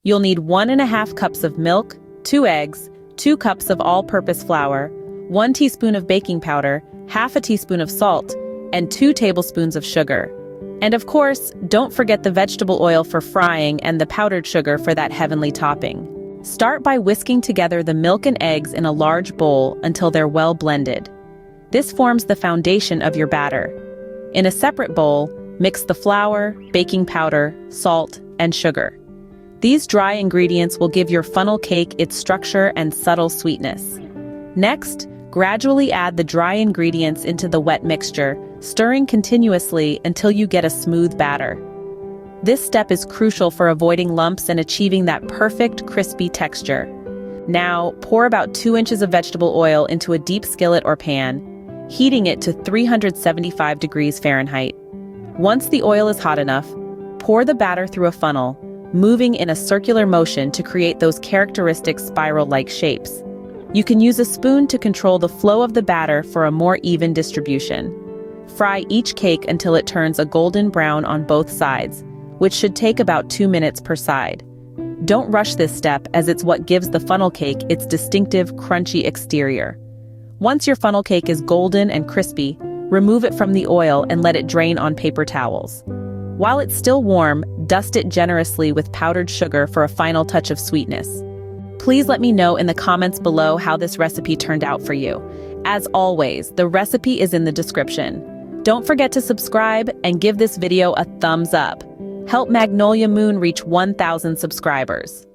You'll need 1½ cups of milk, 2 eggs, 2 cups of all-purpose flour, 1 teaspoon of baking powder, ½ teaspoon of salt, and 2 tablespoons of sugar. And of course, don't forget the vegetable oil for frying and the powdered sugar for that heavenly topping. Start by whisking together the milk and eggs in a large bowl until they're well blended. This forms the foundation of your batter. In a separate bowl, mix the flour, baking powder, salt, and sugar. These dry ingredients will give your funnel cake its structure and subtle sweetness. Next, gradually add the dry ingredients into the wet mixture, stirring continuously until you get a smooth batter. This step is crucial for avoiding lumps and achieving that perfect, crispy texture. Now, pour about 2 inches of vegetable oil into a deep skillet or pan, heating it to 375 degrees Fahrenheit. Once the oil is hot enough, pour the batter through a funnel, moving in a circular motion to create those characteristic spiral-like shapes. You can use a spoon to control the flow of the batter for a more even distribution. Fry each cake until it turns a golden brown on both sides, which should take about 2 minutes per side. Don't rush this step, as it's what gives the funnel cake its distinctive, crunchy exterior. Once your funnel cake is golden and crispy, remove it from the oil and let it drain on paper towels. While it's still warm, dust it generously with powdered sugar for a final touch of sweetness. Please let me know in the comments below how this recipe turned out for you. As always, the recipe is in the description. Don't forget to subscribe and give this video a thumbs up. Help Magnolia Moon reach 1,000 subscribers.